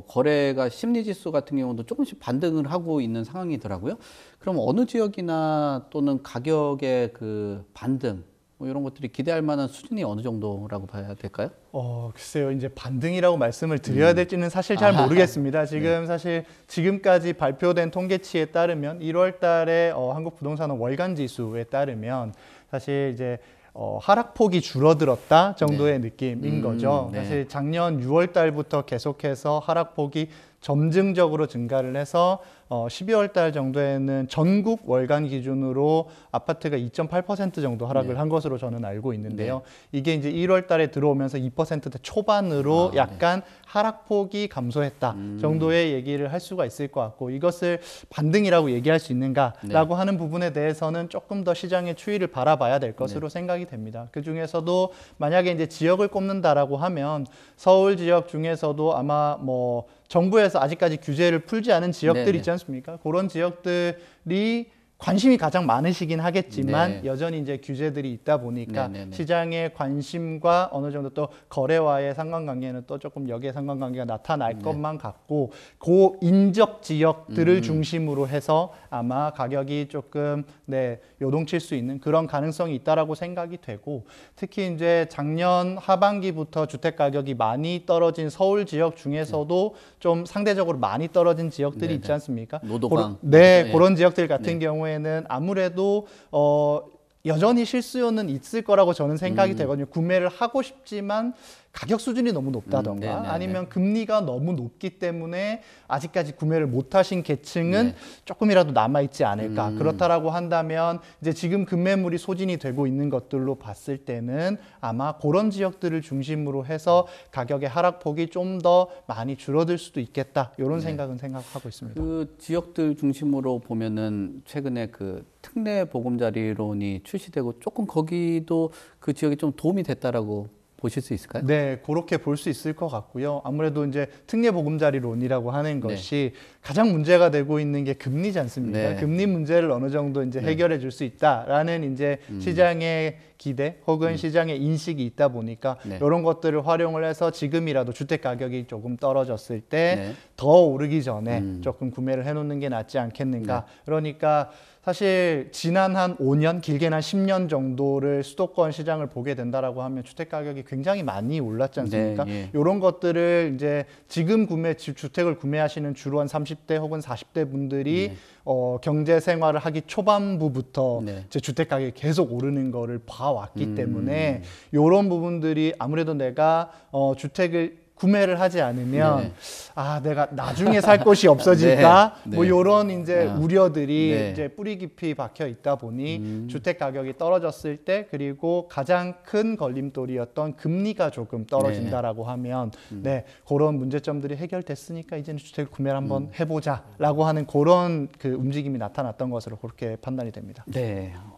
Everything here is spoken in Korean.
거래가 심리지수 같은 경우도 조금씩 반등을 하고 있는 상황이더라고요. 그럼 어느 지역이나 또는 가격의 그 반등 뭐 이런 것들이 기대할 만한 수준이 어느 정도라고 봐야 될까요? 글쎄요. 이제 반등이라고 말씀을 드려야 될지는 사실 잘 모르겠습니다. 지금 네. 사실 지금까지 발표된 통계치에 따르면 1월 달에 한국 부동산은 월간 지수에 따르면 사실 이제 하락폭이 줄어들었다 정도의 네. 느낌인 거죠. 네. 사실 작년 6월 달부터 계속해서 하락폭이 점증적으로 증가를 해서 12월 달 정도에는 전국 월간 기준으로 아파트가 2.8% 정도 하락을 네. 한 것으로 저는 알고 있는데요. 이게 이제 1월 달에 들어오면서 2%대 초반으로 약간 하락폭이 감소했다 정도의 얘기를 할 수가 있을 것 같고, 이것을 반등이라고 얘기할 수 있는가라고 하는 부분에 대해서는 조금 더 시장의 추이를 바라봐야 될 것으로 생각이 됩니다. 그 중에서도 만약에 이제 지역을 꼽는다라고 하면 서울 지역 중에서도 아마 뭐 정부에서 아직까지 규제를 풀지 않은 지역들이 있지 않습니까? 그런 지역들이 관심이 가장 많으시긴 하겠지만 여전히 이제 규제들이 있다 보니까 시장의 관심과 어느 정도 또 거래와의 상관관계는 또 조금 역의 상관관계가 나타날 것만 같고, 그 인접 지역들을 중심으로 해서 아마 가격이 조금 요동칠 수 있는 그런 가능성이 있다라고 생각이 되고, 특히 이제 작년 하반기부터 주택 가격이 많이 떨어진 서울 지역 중에서도 좀 상대적으로 많이 떨어진 지역들이 있지 않습니까? 노도강. 그런 지역들 같은 경우에는 아무래도 여전히 실수요는 있을 거라고 저는 생각이 되거든요. 구매를 하고 싶지만 가격 수준이 너무 높다던가 아니면 금리가 너무 높기 때문에 아직까지 구매를 못 하신 계층은 조금이라도 남아있지 않을까. 그렇다라고 한다면 이제 지금 급매물이 소진이 되고 있는 것들로 봤을 때는 아마 그런 지역들을 중심으로 해서 가격의 하락폭이 좀 더 많이 줄어들 수도 있겠다. 이런 생각은 생각하고 있습니다. 그 지역들 중심으로 보면은 최근에 그 특례 보금자리론이 출시되고 조금 거기도 그 지역에 좀 도움이 됐다라고 보실 수 있을까요? 네, 그렇게 볼 수 있을 것 같고요. 아무래도 이제 특례 보금자리론이라고 하는 것이 가장 문제가 되고 있는 게 금리지 않습니까? 금리 문제를 어느 정도 이제 해결해 줄 수 있다라는 이제 시장의 기대 혹은 시장의 인식이 있다 보니까 이런 것들을 활용을 해서 지금이라도 주택 가격이 조금 떨어졌을 때 더 오르기 전에 조금 구매를 해놓는 게 낫지 않겠는가. 그러니까 사실 지난 한 5년, 길게는 한 10년 정도를 수도권 시장을 보게 된다라고 하면 주택 가격이 굉장히 많이 올랐지 않습니까? 이런 것들을 이제 지금 주택을 구매하시는 주로 한 30대 혹은 40대 분들이 경제 생활을 하기 초반부부터 이제 주택 가격이 계속 오르는 거를 봐왔기 때문에 이런 부분들이 아무래도 내가 주택을 구매를 하지 않으면 내가 나중에 살 곳이 없어질까? 뭐 이런 이제 우려들이 이제 뿌리 깊이 박혀 있다 보니 주택 가격이 떨어졌을 때, 그리고 가장 큰 걸림돌이었던 금리가 조금 떨어진다라고 하면 그런 문제점들이 해결됐으니까 이제는 주택 구매를 한번 해보자라고 하는 그런 그 움직임이 나타났던 것으로 그렇게 판단이 됩니다. 네.